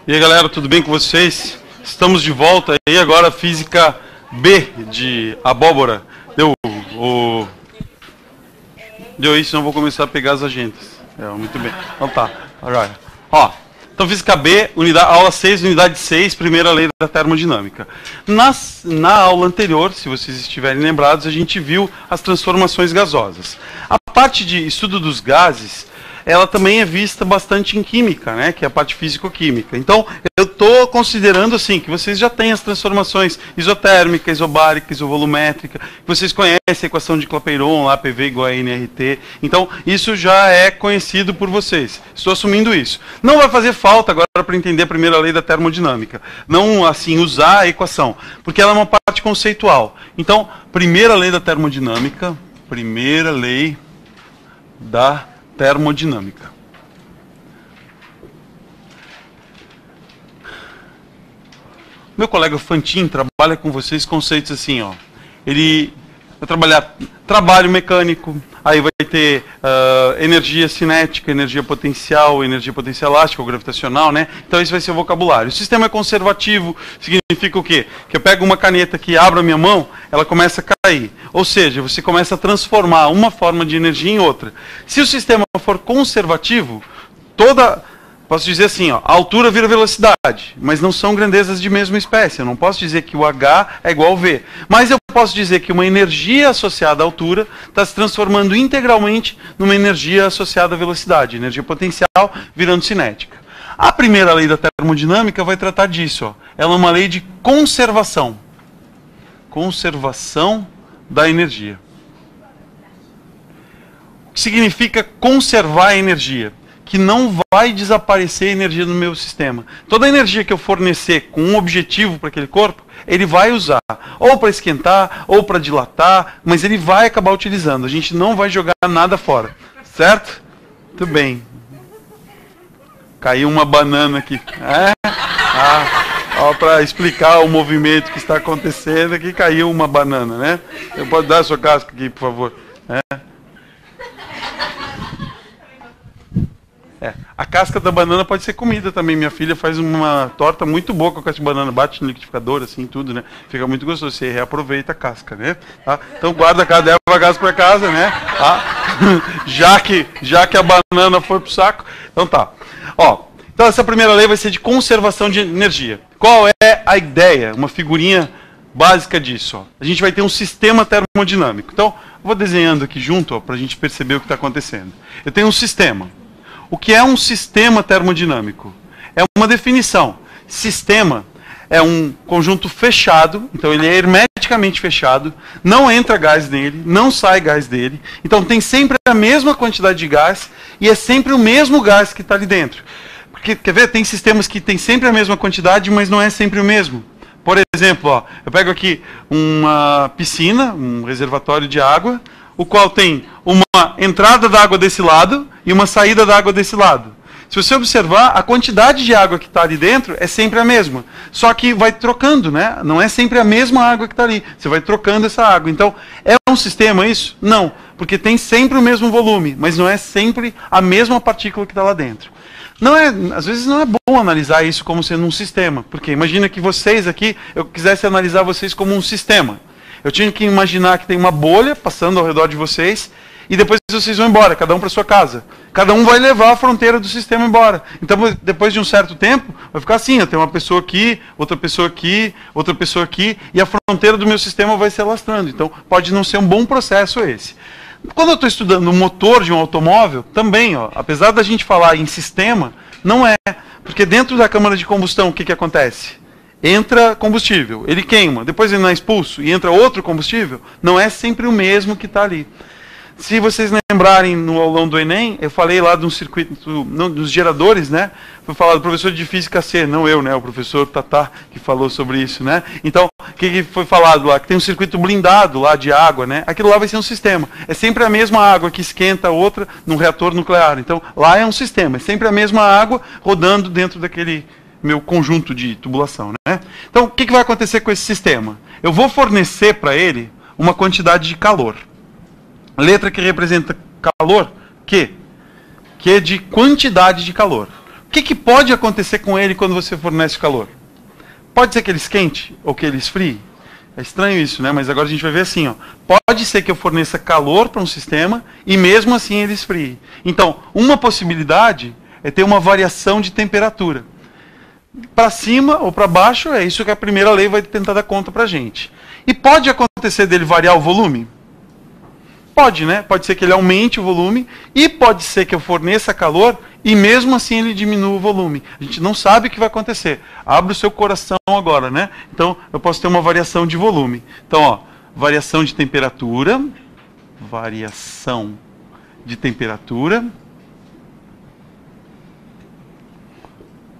E aí, galera, tudo bem com vocês? Estamos de volta aí agora, física B de abóbora. Deu isso, não vou começar a pegar as agendas. Muito bem. Então tá. Ó, então física B, aula 6, unidade 6, primeira lei da termodinâmica. Na aula anterior, se vocês estiverem lembrados, a gente viu as transformações gasosas. A parte de estudo dos gases, ela também é vista bastante em química, né, que é a parte físico-química. Então, eu estou considerando assim, que vocês já têm as transformações isotérmica, isobárica, isovolumétrica, que vocês conhecem a equação de Clapeyron, lá, PV igual a nRT. Então, isso já é conhecido por vocês. Estou assumindo isso. Não vai fazer falta agora para entender a primeira lei da termodinâmica. Não, assim, usar a equação, porque ela é uma parte conceitual. Então, primeira lei da termodinâmica, primeira lei da termodinâmica. Meu colega Fantin trabalha com vocês conceitos assim, ó. Ele vai trabalhar trabalho mecânico, aí vai ter energia cinética, energia potencial elástica ou gravitacional, né? Então esse vai ser o vocabulário. O sistema é conservativo, significa o quê? Que eu pego uma caneta que abro a minha mão, ela começa a cair. Ou seja, você começa a transformar uma forma de energia em outra. Se o sistema for conservativo, posso dizer assim, ó, a altura vira velocidade, mas não são grandezas de mesma espécie. Eu não posso dizer que o H é igual ao V. Mas eu posso dizer que uma energia associada à altura está se transformando integralmente numa energia associada à velocidade, energia potencial virando cinética. A primeira lei da termodinâmica vai tratar disso. Ó. Ela é uma lei de conservação. Conservação da energia. O que significa conservar a energia? Que não vai desaparecer energia no meu sistema. Toda a energia que eu fornecer com um objetivo para aquele corpo, ele vai usar, ou para esquentar, ou para dilatar, mas ele vai acabar utilizando. A gente não vai jogar nada fora. Certo? Muito bem. Caiu uma banana aqui. Para explicar o movimento que está acontecendo, aqui caiu uma banana, né? Você pode dar a sua casca aqui, por favor. A casca da banana pode ser comida também. Minha filha faz uma torta muito boa com a casca de banana, bate no liquidificador, assim, tudo, né? Fica muito gostoso. Você reaproveita a casca, né? Tá? Então guarda a casca, leva a casca para casa, né? Tá? já que a banana foi pro saco. Então tá. Ó, então essa primeira lei vai ser de conservação de energia. Qual é a ideia? Uma figurinha básica disso. Ó. A gente vai ter um sistema termodinâmico. Então, eu vou desenhando aqui junto, para a gente perceber o que está acontecendo. Eu tenho um sistema. O que é um sistema termodinâmico? É uma definição. Sistema é um conjunto fechado, então ele é hermeticamente fechado, não entra gás nele, não sai gás dele, então tem sempre a mesma quantidade de gás e é sempre o mesmo gás que está ali dentro. Porque, quer ver? Tem sistemas que tem sempre a mesma quantidade, mas não é sempre o mesmo. Por exemplo, ó, eu pego aqui uma piscina, um reservatório de água, o qual tem uma entrada d'água desse lado e uma saída d'água desse lado. Se você observar, a quantidade de água que está ali dentro é sempre a mesma. Só que vai trocando, né? Não é sempre a mesma água que está ali. Você vai trocando essa água. Então, é um sistema isso? Não. Porque tem sempre o mesmo volume, mas não é sempre a mesma partícula que está lá dentro. Às vezes não é bom analisar isso como sendo um sistema. Porque imagina que vocês aqui, eu quisesse analisar vocês como um sistema. Eu tinha que imaginar que tem uma bolha passando ao redor de vocês e depois vocês vão embora, cada um para sua casa. Cada um vai levar a fronteira do sistema embora. Então, depois de um certo tempo, vai ficar assim, eu tenho uma pessoa aqui, outra pessoa aqui, outra pessoa aqui, e a fronteira do meu sistema vai se alastrando. Então, pode não ser um bom processo esse. Quando eu estou estudando o motor de um automóvel, também, ó, apesar da gente falar em sistema, não é. Porque dentro da câmara de combustão, o que acontece? Entra combustível, ele queima, depois ele não é expulso e entra outro combustível, não é sempre o mesmo que está ali. Se vocês lembrarem no aulão do Enem, eu falei lá de um circuito, dos geradores, né? Foi falado do professor de Física C, não eu, né? O professor Tatá que falou sobre isso, né? Então, o que foi falado lá? Que tem um circuito blindado lá de água, né? Aquilo lá vai ser um sistema. É sempre a mesma água que esquenta a outra num reator nuclear. Então, lá é um sistema, é sempre a mesma água rodando dentro daquele meu conjunto de tubulação, né? Então, o que vai acontecer com esse sistema? Eu vou fornecer para ele uma quantidade de calor. Letra que representa calor, Q. Q de quantidade de calor. que pode acontecer com ele quando você fornece calor? Pode ser que ele esquente ou que ele esfrie? É estranho isso, né? Mas agora a gente vai ver assim, ó. Pode ser que eu forneça calor para um sistema e mesmo assim ele esfrie. Então, uma possibilidade é ter uma variação de temperatura. Para cima ou para baixo, é isso que a primeira lei vai tentar dar conta para a gente. E pode acontecer dele variar o volume? Pode, né? Pode ser que ele aumente o volume e pode ser que eu forneça calor e mesmo assim ele diminua o volume. A gente não sabe o que vai acontecer. Abre o seu coração agora, né? Então, eu posso ter uma variação de volume. Então, ó, variação de temperatura,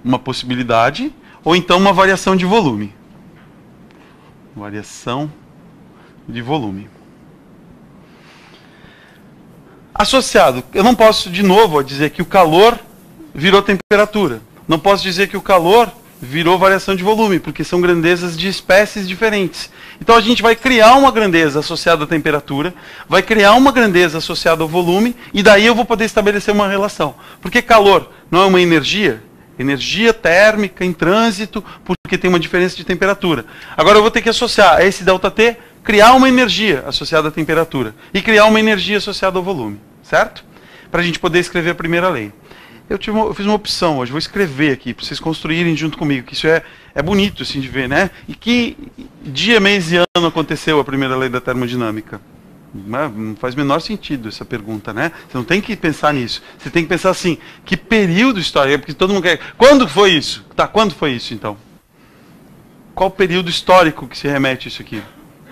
uma possibilidade, ou então uma variação de volume. Variação de volume. Associado, eu não posso de novo dizer que o calor virou temperatura. Não posso dizer que o calor virou variação de volume, porque são grandezas de espécies diferentes. Então a gente vai criar uma grandeza associada à temperatura, vai criar uma grandeza associada ao volume, e daí eu vou poder estabelecer uma relação. Porque calor não é uma energia? Energia térmica em trânsito, porque tem uma diferença de temperatura. Agora eu vou ter que associar a esse ΔT, criar uma energia associada à temperatura e criar uma energia associada ao volume, certo? Para a gente poder escrever a primeira lei. Eu fiz uma opção hoje, vou escrever aqui, para vocês construírem junto comigo, que isso é bonito assim de ver, né? E que dia, mês e ano aconteceu a primeira lei da termodinâmica? Não faz o menor sentido essa pergunta, né? Você não tem que pensar nisso. Você tem que pensar assim, que período histórico? Porque todo mundo quer... Quando foi isso? Tá, quando foi isso, então? Qual período histórico que se remete isso aqui?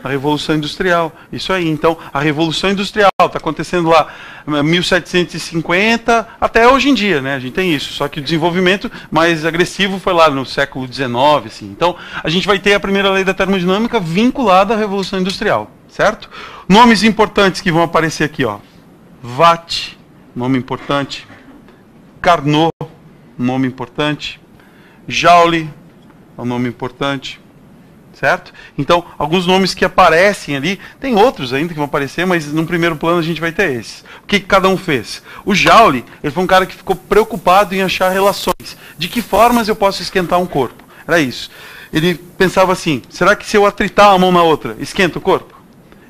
A Revolução Industrial. Isso aí. Então, a Revolução Industrial está acontecendo lá 1750 até hoje em dia, né? A gente tem isso. Só que o desenvolvimento mais agressivo foi lá no século XIX, assim. Então, a gente vai ter a primeira lei da termodinâmica vinculada à Revolução Industrial, certo? Nomes importantes que vão aparecer aqui, ó. Watt, nome importante. Carnot, nome importante. Joule, é um nome importante. Certo? Então, alguns nomes que aparecem ali, tem outros ainda que vão aparecer, mas no primeiro plano a gente vai ter esses. O que cada um fez? O Joule, ele foi um cara que ficou preocupado em achar relações. De que formas eu posso esquentar um corpo? Era isso. Ele pensava assim, será que se eu atritar a mão na outra, esquenta o corpo?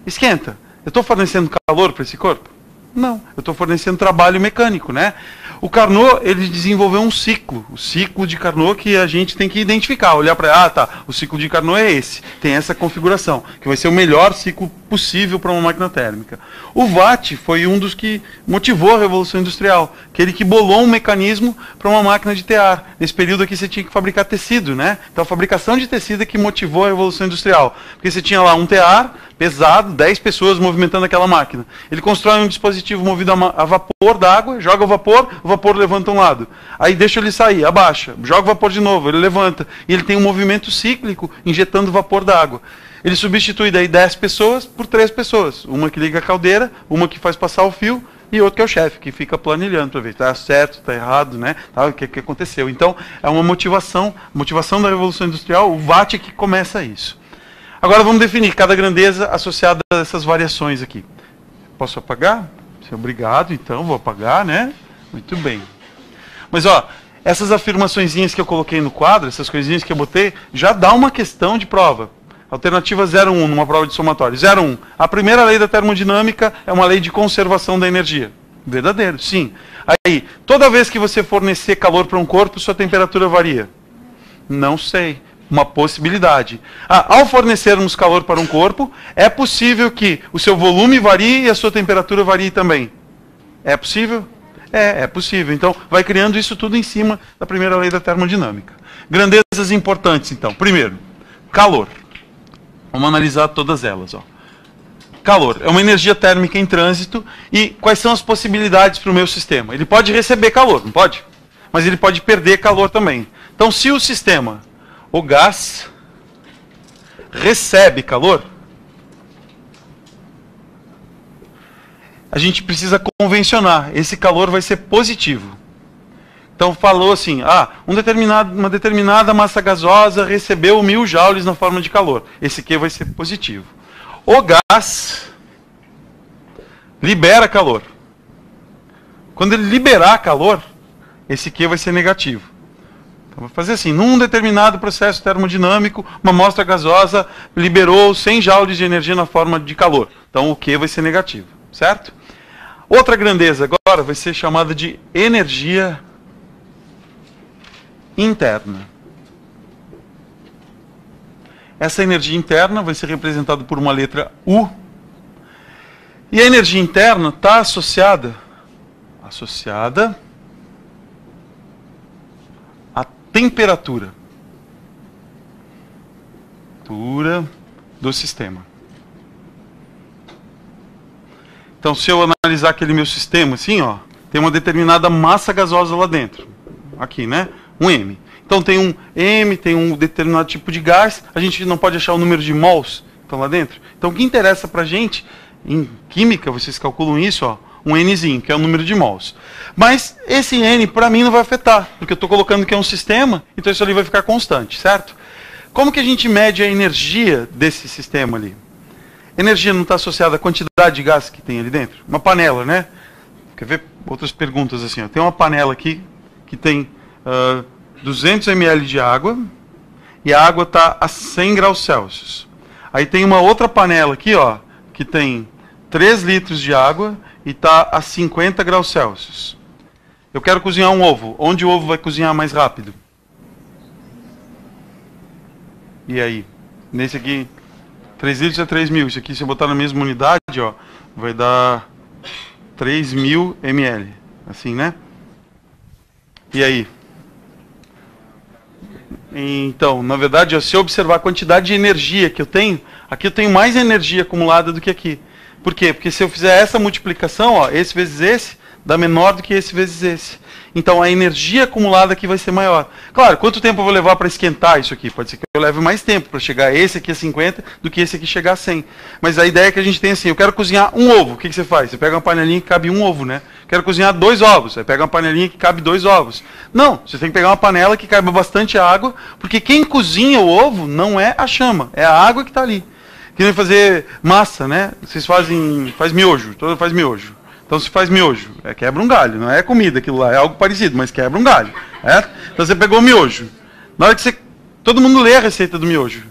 Esquenta. Eu estou fornecendo calor para esse corpo? Não, eu estou fornecendo trabalho mecânico, né? O Carnot, ele desenvolveu um ciclo, o ciclo de Carnot que a gente tem que identificar, olhar para, o ciclo de Carnot é esse, tem essa configuração, que vai ser o melhor ciclo possível para uma máquina térmica. O Watt foi um dos que motivou a Revolução Industrial, aquele que bolou um mecanismo para uma máquina de tear. Nesse período aqui você tinha que fabricar tecido, né? Então a fabricação de tecido é que motivou a Revolução Industrial, porque você tinha lá um tear pesado, 10 pessoas movimentando aquela máquina. Ele constrói um dispositivo movido a vapor d'água, joga o vapor levanta um lado. Aí deixa ele sair, abaixa, joga o vapor de novo, ele levanta. E ele tem um movimento cíclico injetando vapor d'água. Ele substitui daí 10 pessoas por 3 pessoas. Uma que liga a caldeira, uma que faz passar o fio e outro que é o chefe, que fica planilhando para ver se está certo, está errado, né? O que aconteceu. Então, é uma motivação da Revolução Industrial, o Watt é que começa isso. Agora vamos definir cada grandeza associada a essas variações aqui. Posso apagar? Obrigado, então, vou apagar, né? Muito bem. Mas, ó, essas afirmaçõezinhas que eu coloquei no quadro, essas coisinhas que eu botei, já dá uma questão de prova. Alternativa 01, numa prova de somatório. 01. A primeira lei da termodinâmica é uma lei de conservação da energia. Verdadeiro, sim. Aí, toda vez que você fornecer calor para um corpo, sua temperatura varia? Não sei. Uma possibilidade. Ao fornecermos calor para um corpo, é possível que o seu volume varie e a sua temperatura varie também. É possível? É possível. Então, vai criando isso tudo em cima da primeira lei da termodinâmica. Grandezas importantes, então. Primeiro, calor. Vamos analisar todas elas. Ó. Calor é uma energia térmica em trânsito e quais são as possibilidades para o meu sistema? Ele pode receber calor, não pode? Mas ele pode perder calor também. Então, se o sistema, o gás, recebe calor, a gente precisa convencionar. Esse calor vai ser positivo. Então falou assim, uma determinada massa gasosa recebeu 1000 joules na forma de calor. Esse aqui vai ser positivo. O gás libera calor. Quando ele liberar calor, esse Q vai ser negativo. Então, vou fazer assim, num determinado processo termodinâmico, uma amostra gasosa liberou 100 joules de energia na forma de calor. Então, o Q vai ser negativo, certo? Outra grandeza agora vai ser chamada de energia interna. Essa energia interna vai ser representada por uma letra U. E a energia interna está associada à temperatura do sistema. Então, se eu analisar aquele meu sistema assim, ó, tem uma determinada massa gasosa lá dentro. Aqui, né? Um M. Então, tem um M, tem um determinado tipo de gás. A gente não pode achar o número de mols que estão lá dentro. Então, o que interessa para a gente, em química, vocês calculam isso, ó, um Nzinho, que é o número de mols. Mas esse N, para mim, não vai afetar, porque eu estou colocando que é um sistema, então isso ali vai ficar constante, certo? Como que a gente mede a energia desse sistema ali? Energia não está associada à quantidade de gás que tem ali dentro? Uma panela, né? Quer ver outras perguntas assim? Ó. Tem uma panela aqui que tem 200 ml de água e a água está a 100 graus Celsius. Aí tem uma outra panela aqui, ó, que tem 3 litros de água e está a 50 graus Celsius. Eu quero cozinhar um ovo. Onde o ovo vai cozinhar mais rápido? E aí? Nesse aqui... 3 litros é 3.000. Isso aqui, se eu botar na mesma unidade, ó, vai dar 3.000 ml. Assim, né? E aí? Então, na verdade, ó, se eu observar a quantidade de energia que eu tenho, aqui eu tenho mais energia acumulada do que aqui. Por quê? Porque se eu fizer essa multiplicação, ó, esse vezes esse, dá menor do que esse vezes esse. Então, a energia acumulada aqui vai ser maior. Claro, quanto tempo eu vou levar para esquentar isso aqui? Pode ser que eu leve mais tempo para chegar esse aqui a 50 do que esse aqui chegar a 100. Mas a ideia que a gente tem é assim, eu quero cozinhar um ovo. O que você faz? Você pega uma panelinha que cabe um ovo, né? Quero cozinhar 2 ovos. Aí pega uma panelinha que cabe 2 ovos. Não, você tem que pegar uma panela que caiba bastante água, porque quem cozinha o ovo não é a chama, é a água que está ali. Querem fazer massa, né? Vocês faz miojo, todo faz miojo. Então, se faz miojo, quebra um galho. Não é comida aquilo lá, é algo parecido, mas quebra um galho. Certo? Então, você pegou o miojo. Na hora que você... Todo mundo lê a receita do miojo.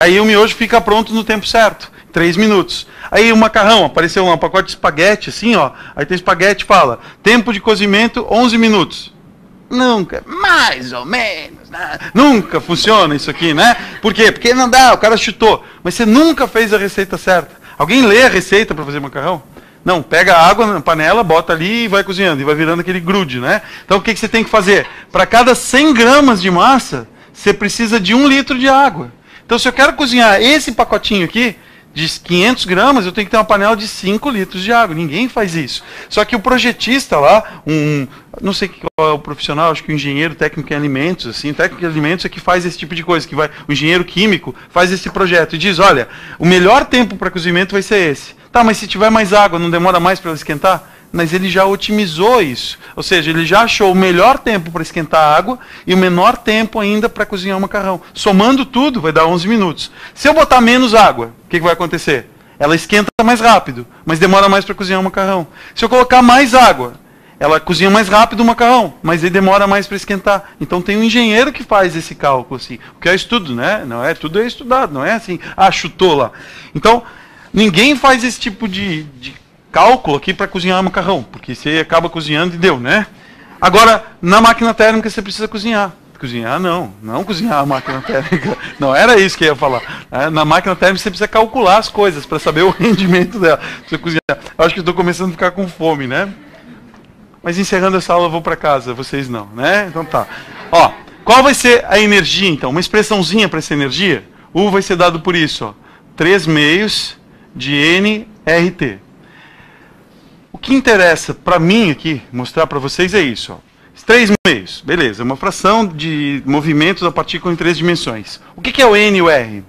Aí o miojo fica pronto no tempo certo. 3 minutos. Aí o macarrão, apareceu um pacote de espaguete, assim, ó. Aí tem espaguete, fala, tempo de cozimento, 11 minutos. Nunca, mais ou menos, né? Nunca funciona isso aqui, né? Por quê? Porque não dá, o cara chutou. Mas você nunca fez a receita certa. Alguém lê a receita para fazer macarrão? Não, pega a água na panela, bota ali e vai cozinhando, e vai virando aquele grude, né? Então o que você tem que fazer? Para cada 100 gramas de massa, você precisa de 1 litro de água. Então se eu quero cozinhar esse pacotinho aqui, de 500 gramas, eu tenho que ter uma panela de 5 litros de água. Ninguém faz isso. Só que o projetista lá, não sei qual é o profissional, acho que o engenheiro técnico em alimentos, assim, o técnico em alimentos é que faz esse tipo de coisa, o engenheiro químico faz esse projeto e diz, olha, o melhor tempo para cozimento vai ser esse. Tá, mas se tiver mais água, não demora mais para ela esquentar? Mas ele já otimizou isso. Ou seja, ele já achou o melhor tempo para esquentar a água e o menor tempo ainda para cozinhar o macarrão. Somando tudo, vai dar 11 minutos. Se eu botar menos água, o que vai acontecer? Ela esquenta mais rápido, mas demora mais para cozinhar o macarrão. Se eu colocar mais água, ela cozinha mais rápido o macarrão, mas ele demora mais para esquentar. Então tem um engenheiro que faz esse cálculo, assim. O que é estudo, né? Não é, tudo é estudado, não é assim, chutou lá. Então, ninguém faz esse tipo de cálculo aqui para cozinhar macarrão, porque você acaba cozinhando e deu, né? Agora, na máquina térmica você precisa cozinhar. Cozinhar não cozinhar a máquina térmica. Não era isso que eu ia falar. Na máquina térmica você precisa calcular as coisas para saber o rendimento dela. Você cozinhar. Eu acho que estou começando a ficar com fome, né? Mas encerrando essa aula eu vou para casa, vocês não, né? Então tá. Ó, qual vai ser a energia então? Uma expressãozinha para essa energia? U vai ser dado por isso, ó. 3 meios de nRT. O que interessa para mim aqui, mostrar para vocês é isso. Ó. 3 meios, beleza, uma fração de movimento da partícula em 3 dimensões. O que é o N e o R?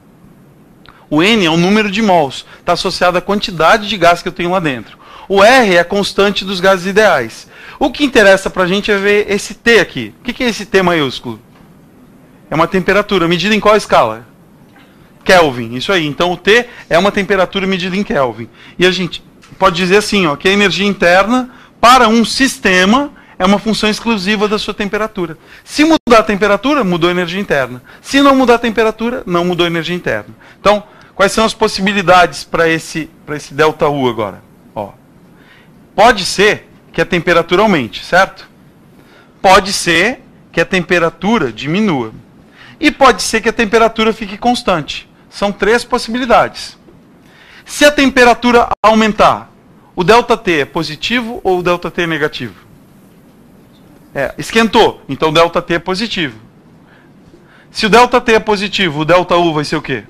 O N é o número de mols, está associado à quantidade de gás que eu tenho lá dentro. O R é a constante dos gases ideais. O que interessa para a gente é ver esse T aqui. O que é esse T maiúsculo? É uma temperatura, medida em qual escala? Kelvin, isso aí. Então o T é uma temperatura medida em Kelvin. E a gente pode dizer assim, ó, que a energia interna para um sistema é uma função exclusiva da sua temperatura. Se mudar a temperatura, mudou a energia interna. Se não mudar a temperatura, não mudou a energia interna. Então, quais são as possibilidades para esse ΔU agora? Ó, pode ser que a temperatura aumente, certo? Pode ser que a temperatura diminua. E pode ser que a temperatura fique constante. São 3 possibilidades. Se a temperatura aumentar, o ΔT é positivo ou o ΔT é negativo? Esquentou, então o ΔT é positivo. Se o ΔT é positivo, o ΔU vai ser o quê?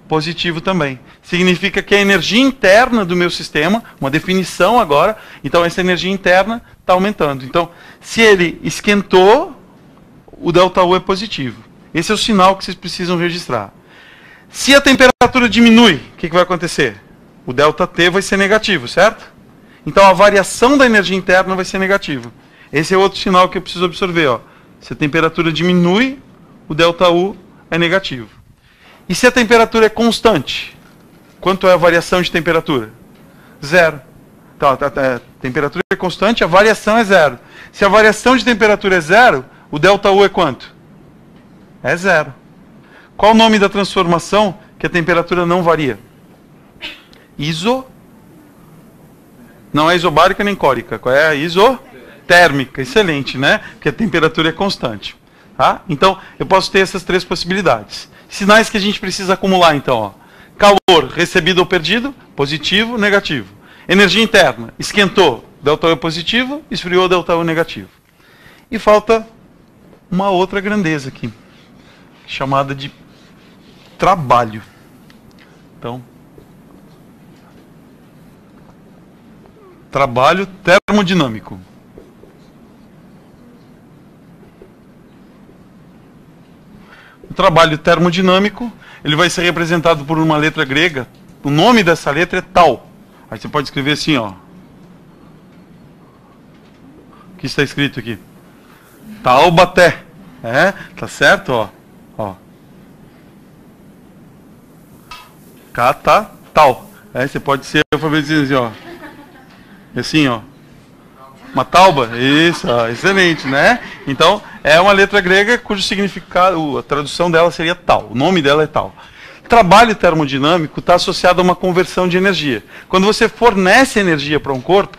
Positivo também. Significa que a energia interna do meu sistema, uma definição agora, então essa energia interna está aumentando. Então, se ele esquentou, o ΔU é positivo. Esse é o sinal que vocês precisam registrar. Se a temperatura diminui, o que vai acontecer? O ΔT vai ser negativo, certo? Então a variação da energia interna vai ser negativa. Esse é outro sinal que eu preciso absorver. Ó. Se a temperatura diminui, o ΔU é negativo. E se a temperatura é constante? Quanto é a variação de temperatura? 0. Então, a temperatura é constante, a variação é 0. Se a variação de temperatura é 0, o ΔU é quanto? É 0. Qual o nome da transformação que a temperatura não varia? Não é isobárica nem córica. Qual é a isotérmica? Excelente, né? Porque a temperatura é constante. Tá? Então, eu posso ter essas 3 possibilidades. Sinais que a gente precisa acumular, então. Ó. Calor, recebido ou perdido, positivo, negativo. Energia interna, esquentou, ΔU é positivo, esfriou, ΔU é negativo. E falta uma outra grandeza aqui, chamada de trabalho. Então, trabalho termodinâmico. O trabalho termodinâmico, ele vai ser representado por uma letra grega. O nome dessa letra é tal. Aí você pode escrever assim, ó. O que está escrito aqui? Taubaté. Tá certo, ó. Cata tal. Aí você pode ser alfabetizado assim, ó. Assim, ó. Uma tauba? Isso, ó, excelente, né? Então, é uma letra grega cujo significado, a tradução dela seria tal. O nome dela é tal. Trabalho termodinâmico está associado a uma conversão de energia. Quando você fornece energia para um corpo,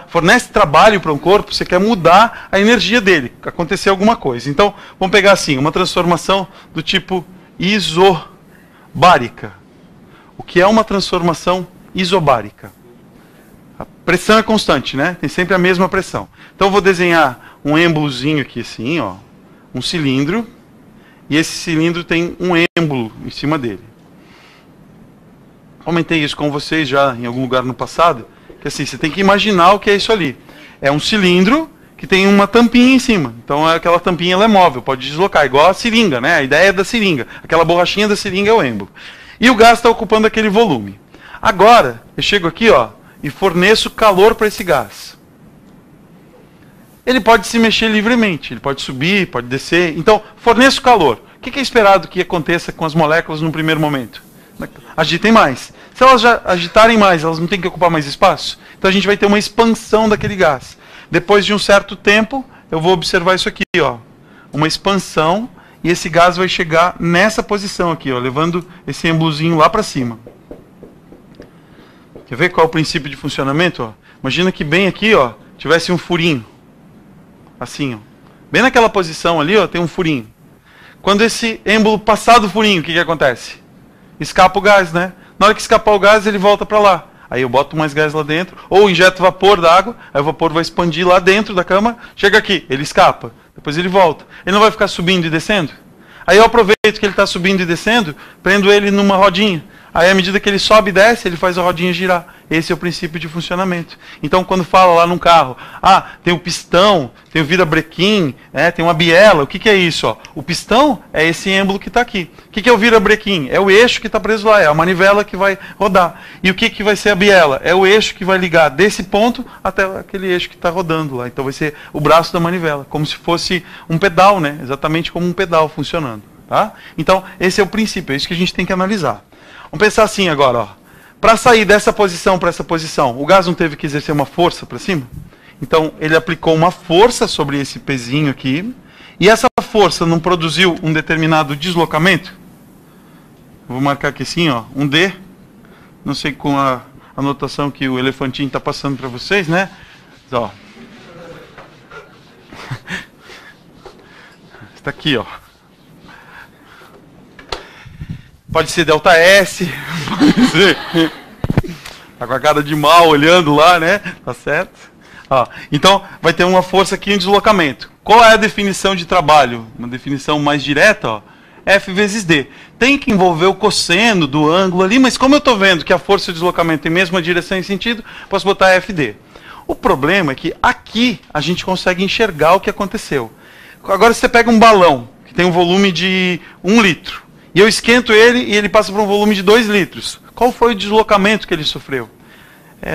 fornece trabalho para um corpo, você quer mudar a energia dele, acontecer alguma coisa. Então, vamos pegar assim, uma transformação do tipo isobárica. O que é uma transformação isobárica? A pressão é constante, né? Tem sempre a mesma pressão. Então, eu vou desenhar um êmbolozinho aqui assim, ó, um cilindro. E esse cilindro tem um êmbolo em cima dele. Comentei isso com vocês já em algum lugar no passado, que assim, você tem que imaginar o que é isso ali. É um cilindro que tem uma tampinha em cima. Então aquela tampinha ela é móvel, pode deslocar, igual a seringa, né? A ideia é da seringa. Aquela borrachinha da seringa é o êmbolo. E o gás está ocupando aquele volume. Agora, eu chego aqui, ó, e forneço calor para esse gás. Ele pode se mexer livremente, ele pode subir, pode descer. Então, forneço calor. O que é esperado que aconteça com as moléculas no primeiro momento? Agitem mais. Se elas já agitarem mais, elas não têm que ocupar mais espaço? Então a gente vai ter uma expansão daquele gás. Depois de um certo tempo, eu vou observar isso aqui, ó. Uma expansão, e esse gás vai chegar nessa posição aqui, ó, levando esse êmbolozinho lá para cima. Quer ver qual é o princípio de funcionamento? Ó? Imagina que bem aqui, ó, tivesse um furinho. Assim, ó. Bem naquela posição ali, ó, tem um furinho. Quando esse êmbolo passar do furinho, o que acontece? Escapa o gás, né? Na hora que escapar o gás, ele volta para lá. Aí eu boto mais gás lá dentro, ou injeto vapor da água, aí o vapor vai expandir lá dentro da câmara, chega aqui, ele escapa, depois ele volta. Ele não vai ficar subindo e descendo? Aí eu aproveito que ele está subindo e descendo, prendo ele numa rodinha. Aí, à medida que ele sobe e desce, ele faz a rodinha girar. Esse é o princípio de funcionamento. Então, quando fala lá num carro, tem o pistão, tem o virabrequim, tem uma biela, o que é isso? Ó? O pistão é esse êmbolo que está aqui. O que é o virabrequim? É o eixo que está preso lá, é a manivela que vai rodar. E o que vai ser a biela? É o eixo que vai ligar desse ponto até aquele eixo que está rodando lá. Então, vai ser o braço da manivela, como se fosse um pedal, né? Exatamente como um pedal funcionando. Tá? Então, esse é o princípio, é isso que a gente tem que analisar. Vamos pensar assim agora, ó. Para sair dessa posição para essa posição, o gás não teve que exercer uma força para cima? Então, ele aplicou uma força sobre esse pezinho aqui, e essa força não produziu um determinado deslocamento? Vou marcar aqui assim, ó, um D, não sei com a anotação que o elefantinho está passando para vocês, né? Ó. Está aqui, ó. Pode ser delta S, pode ser. Tá com a cara de mal olhando lá, né? Tá certo? Ó, então, vai ter uma força aqui em deslocamento. Qual é a definição de trabalho? Uma definição mais direta, ó. F vezes D. Tem que envolver o cosseno do ângulo ali, mas como eu estou vendo que a força de deslocamento tem a mesma direção e sentido, posso botar FD. O problema é que aqui a gente consegue enxergar o que aconteceu. Agora você pega um balão, que tem um volume de 1 litro, e eu esquento ele e ele passa para um volume de 2 litros. Qual foi o deslocamento que ele sofreu?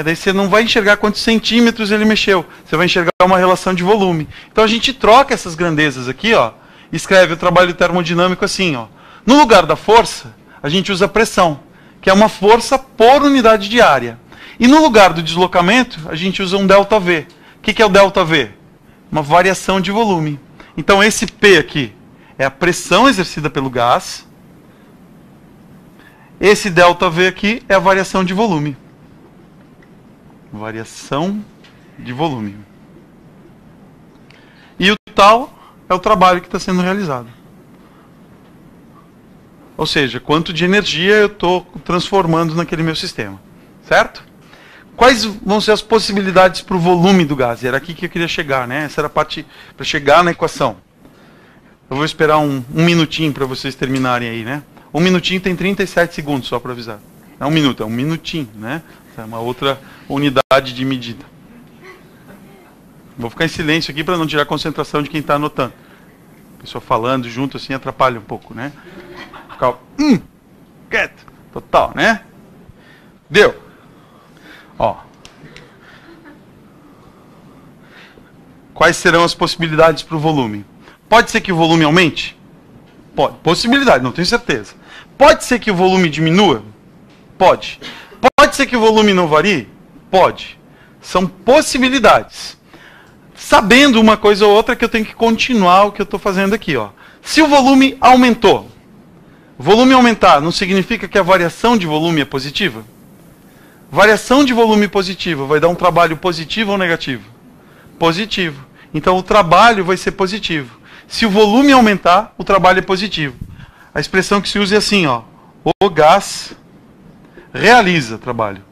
Daí você não vai enxergar quantos centímetros ele mexeu. Você vai enxergar uma relação de volume. Então a gente troca essas grandezas aqui, ó, escreve o trabalho termodinâmico assim, ó. No lugar da força, a gente usa pressão, que é uma força por unidade de área. E no lugar do deslocamento, a gente usa um ΔV. O que é o ΔV? Uma variação de volume. Então esse P aqui é a pressão exercida pelo gás. Esse ΔV aqui é a variação de volume. Variação de volume. E o tal é o trabalho que está sendo realizado. Ou seja, quanto de energia eu estou transformando naquele meu sistema. Certo? Quais vão ser as possibilidades para o volume do gás? Era aqui que eu queria chegar, né? Essa era a parte para chegar na equação. Eu vou esperar um minutinho para vocês terminarem aí, né? 1 minutinho tem 37 segundos, só para avisar. Não é 1 minuto, é 1 minutinho, né? É uma outra unidade de medida. Vou ficar em silêncio aqui para não tirar a concentração de quem está anotando. A pessoa falando junto assim atrapalha um pouco, né? Ficar quieto, total, né? Deu. Ó. Quais serão as possibilidades para o volume? Pode ser que o volume aumente? Pode. Possibilidade, não tenho certeza. Pode ser que o volume diminua? Pode. Pode ser que o volume não varie? Pode. São possibilidades. Sabendo uma coisa ou outra que eu tenho que continuar o que eu estou fazendo aqui, ó. Se o volume aumentou, o volume aumentar não significa que a variação de volume é positiva? Variação de volume positiva vai dar um trabalho positivo ou negativo? Positivo. Então o trabalho vai ser positivo. Se o volume aumentar, o trabalho é positivo. A expressão que se usa é assim, ó. O gás realiza trabalho.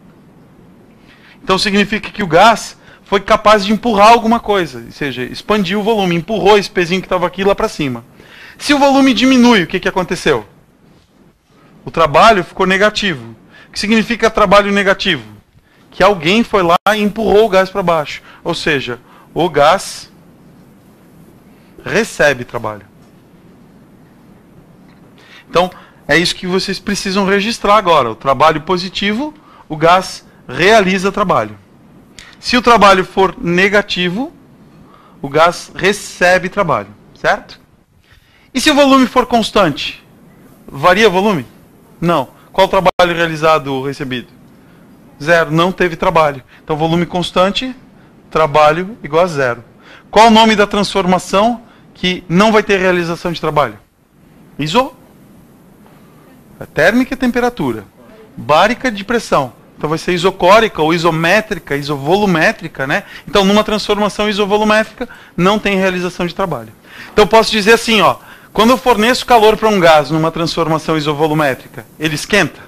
Então significa que o gás foi capaz de empurrar alguma coisa, ou seja, expandiu o volume, empurrou esse pezinho que estava aqui lá para cima. Se o volume diminui, o que aconteceu? O trabalho ficou negativo. O que significa trabalho negativo? Que alguém foi lá e empurrou o gás para baixo. Ou seja, o gás recebe trabalho. Então, é isso que vocês precisam registrar agora. O trabalho positivo, o gás realiza trabalho. Se o trabalho for negativo, o gás recebe trabalho, certo? E se o volume for constante? Varia o volume? Não. Qual o trabalho realizado ou recebido? 0. Não teve trabalho. Então, volume constante, trabalho igual a 0. Qual o nome da transformação que não vai ter realização de trabalho? ISO. A térmica e temperatura. Bárica de pressão. Então vai ser isocórica ou isométrica, isovolumétrica, né? Então numa transformação isovolumétrica não tem realização de trabalho. Então eu posso dizer assim, ó, quando eu forneço calor para um gás numa transformação isovolumétrica, ele esquenta?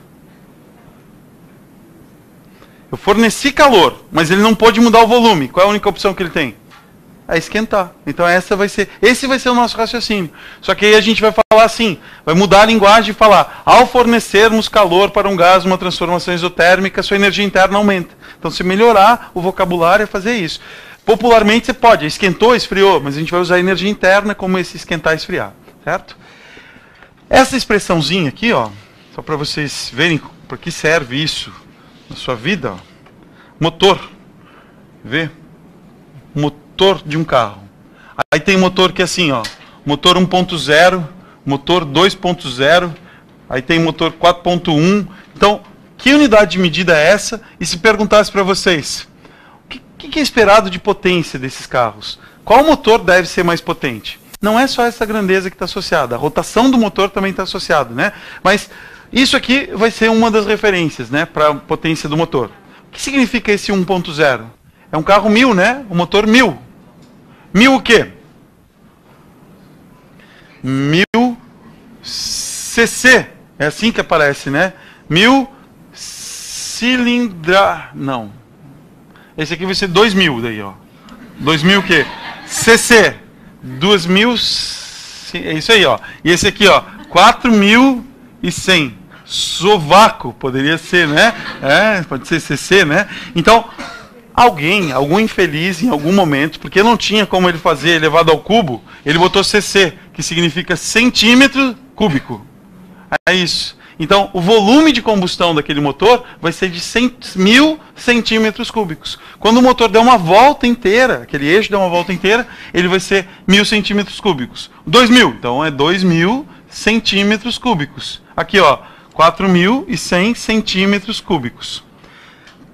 Eu forneci calor, mas ele não pôde mudar o volume. Qual é a única opção que ele tem? É esquentar. Então esse vai ser o nosso raciocínio. Só que aí a gente vai falar assim, vai mudar a linguagem e falar, ao fornecermos calor para um gás numa transformação isotérmica, sua energia interna aumenta. Então se melhorar o vocabulário é fazer isso. Popularmente você pode, esquentou, esfriou, mas a gente vai usar a energia interna como esse esquentar e esfriar, certo? Essa expressãozinha aqui, ó, só para vocês verem para que serve isso na sua vida, ó. Motor. Vê? Motor de um carro. Aí tem motor que é assim, ó, motor 1.0, motor 2.0, aí tem motor 4.1. Então, que unidade de medida é essa? E se perguntasse para vocês, que é esperado de potência desses carros? Qual motor deve ser mais potente? Não é só essa grandeza que está associada, a rotação do motor também está associada, né? Mas isso aqui vai ser uma das referências, né, para a potência do motor. O que significa esse 1.0? É um carro 1000, né? O motor 1000. 1000 o quê? 1000 cc. É assim que aparece, né? 1000 cilindra... Não. Esse aqui vai ser 2000 daí, ó. 2000 o quê? cc. 2000... É isso aí, ó. E esse aqui, ó. 4100. Sovaco, poderia ser, né? É, pode ser cc, né? Então, algum infeliz em algum momento, porque não tinha como ele fazer elevado ao cubo, ele botou cc, que significa centímetro cúbico. É isso. Então, o volume de combustão daquele motor vai ser de 1000 centímetros cúbicos. Quando o motor der uma volta inteira, aquele eixo der uma volta inteira, ele vai ser 1000 centímetros cúbicos. 2000, então é 2000 centímetros cúbicos. Aqui, ó, 4100 centímetros cúbicos.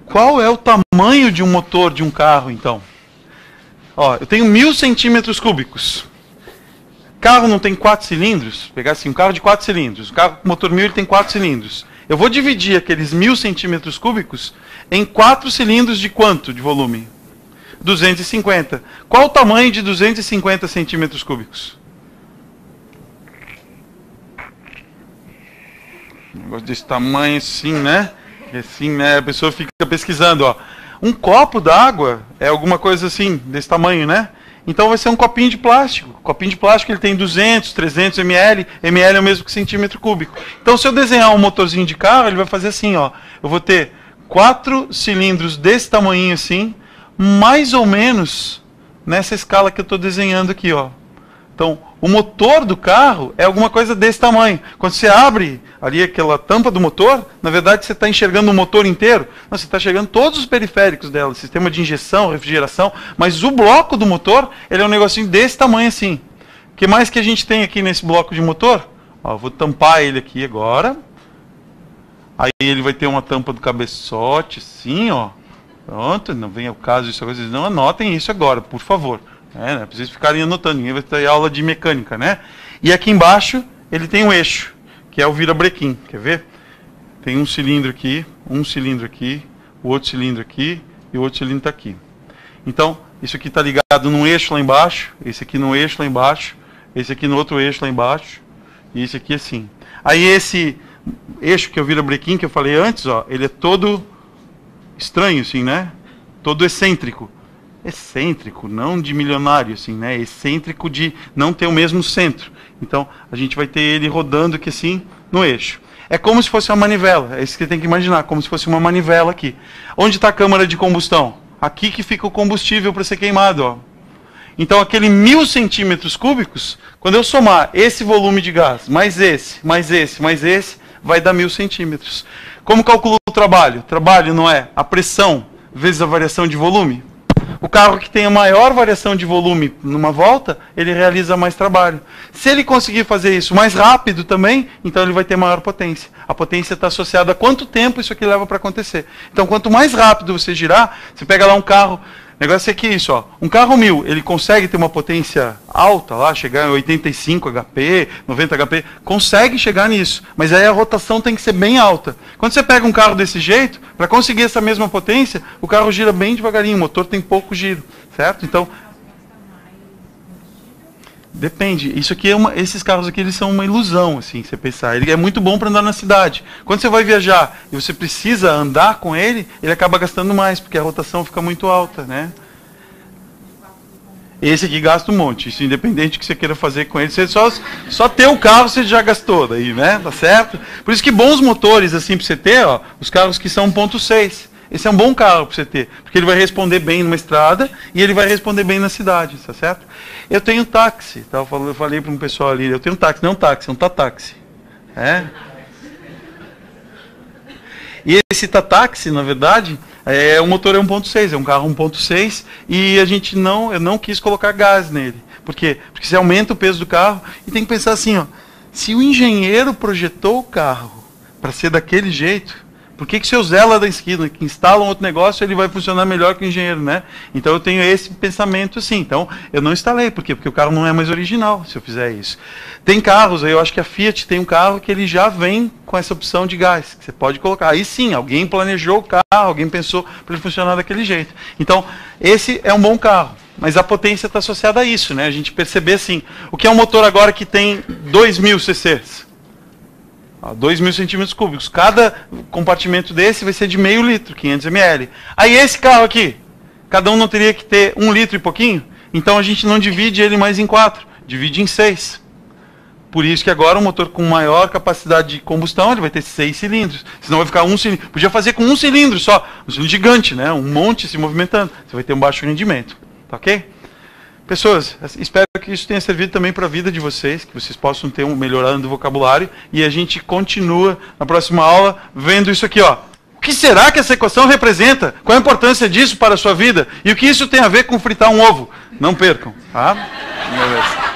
Qual é o tamanho de um motor de um carro, então? Ó, eu tenho 1000 centímetros cúbicos. Carro não tem 4 cilindros? Pegar assim, um carro de 4 cilindros. O carro com motor 1000 ele tem 4 cilindros. Eu vou dividir aqueles 1000 centímetros cúbicos em 4 cilindros de quanto de volume? 250. Qual o tamanho de 250 centímetros cúbicos? Um negócio desse tamanho assim, né? Assim, né? A pessoa fica pesquisando, ó. Um copo d'água é alguma coisa assim, desse tamanho, né? Então vai ser um copinho de plástico. O copinho de plástico ele tem 200, 300 ml. ml é o mesmo que centímetro cúbico. Então se eu desenhar um motorzinho de carro, ele vai fazer assim, ó. Eu vou ter 4 cilindros desse tamanho assim, mais ou menos nessa escala que eu estou desenhando aqui, ó. Então, o motor do carro é alguma coisa desse tamanho. Quando você abre ali aquela tampa do motor, na verdade você está enxergando o motor inteiro. Não, você está enxergando todos os periféricos dela, sistema de injeção, refrigeração, mas o bloco do motor, ele é um negocinho desse tamanho assim. O que mais que a gente tem aqui nesse bloco de motor? Ó, eu vou tampar ele aqui agora. Aí ele vai ter uma tampa do cabeçote, assim, ó. Pronto, não vem ao caso disso, não anotem isso agora, por favor. Não é preciso ficarem anotando, ninguém vai ter aula de mecânica, né? E aqui embaixo ele tem um eixo, que é o virabrequim, quer ver? Tem um cilindro aqui, o outro cilindro aqui e o outro cilindro está aqui. Então, isso aqui está ligado num eixo lá embaixo, esse aqui no eixo lá embaixo, esse aqui no outro eixo lá embaixo, e esse aqui assim. Aí esse eixo que é o virabrequim, que eu falei antes, ó, ele é todo estranho, assim, né? Todo excêntrico. Excêntrico, não de milionário, assim, né? Excêntrico de não ter o mesmo centro. Então, a gente vai ter ele rodando aqui assim, no eixo. É como se fosse uma manivela, é isso que você tem que imaginar, como se fosse uma manivela aqui. Onde está a câmara de combustão? Aqui que fica o combustível para ser queimado, ó. Então, aquele 1000 centímetros cúbicos, quando eu somar esse volume de gás, mais esse, mais esse, mais esse, vai dar 1000 centímetros. Como calcula o trabalho? O trabalho não é a pressão vezes a variação de volume? O carro que tem a maior variação de volume numa volta, ele realiza mais trabalho. Se ele conseguir fazer isso mais rápido também, então ele vai ter maior potência. A potência está associada a quanto tempo isso aqui leva para acontecer. Então, quanto mais rápido você girar, você pega lá um carro, o negócio é que isso, ó, um carro 1000, ele consegue ter uma potência alta lá, chegar em 85 HP, 90 HP, consegue chegar nisso, mas aí a rotação tem que ser bem alta. Quando você pega um carro desse jeito, para conseguir essa mesma potência, o carro gira bem devagarinho, o motor tem pouco giro, certo? Então, depende. Isso aqui esses carros aqui eles são uma ilusão, assim, você pensar. Ele é muito bom para andar na cidade. Quando você vai viajar e você precisa andar com ele, ele acaba gastando mais, porque a rotação fica muito alta, né? Esse aqui gasta um monte. Isso independente do que você queira fazer com ele, você só ter o carro você já gastou daí, né? Tá certo? Por isso que bons motores assim para você ter, ó, os carros que são 1.6. Esse é um bom carro para você ter, porque ele vai responder bem numa estrada e ele vai responder bem na cidade, tá certo? Eu tenho táxi, tá? Eu falei para um pessoal ali, eu tenho táxi, não táxi, é um Tataxi. É? E esse Tataxi, na verdade, o motor é 1.6, é um carro 1.6 e eu não quis colocar gás nele. Por quê? Porque você aumenta o peso do carro e tem que pensar assim, ó, se o engenheiro projetou o carro para ser daquele jeito, Por que o seu Zé lá da esquina, que instala um outro negócio, ele vai funcionar melhor que o engenheiro, né? Então eu tenho esse pensamento assim. Então eu não instalei. Por quê? Porque o carro não é mais original se eu fizer isso. Tem carros, eu acho que a Fiat tem um carro que ele já vem com essa opção de gás, que você pode colocar. Aí sim, alguém planejou o carro, alguém pensou para ele funcionar daquele jeito. Então, esse é um bom carro. Mas a potência está associada a isso, né? A gente perceber assim, o que é um motor agora que tem 2.000 cc's? 2.000 centímetros cúbicos. Cada compartimento desse vai ser de meio litro, 500 ml. Aí esse carro aqui, cada um não teria que ter 1 litro e pouquinho? Então a gente não divide ele mais em 4, divide em 6. Por isso que agora um motor com maior capacidade de combustão, ele vai ter 6 cilindros. Senão vai ficar 1 cilindro. Podia fazer com 1 cilindro só. Um cilindro gigante, né? Um monte se movimentando. Você vai ter um baixo rendimento. Tá ok? Pessoas, espero que isso tenha servido também para a vida de vocês, que vocês possam ter melhorando o vocabulário, e a gente continua na próxima aula vendo isso aqui, ó. O que será que essa equação representa? Qual a importância disso para a sua vida? E o que isso tem a ver com fritar um ovo? Não percam, tá? Beleza.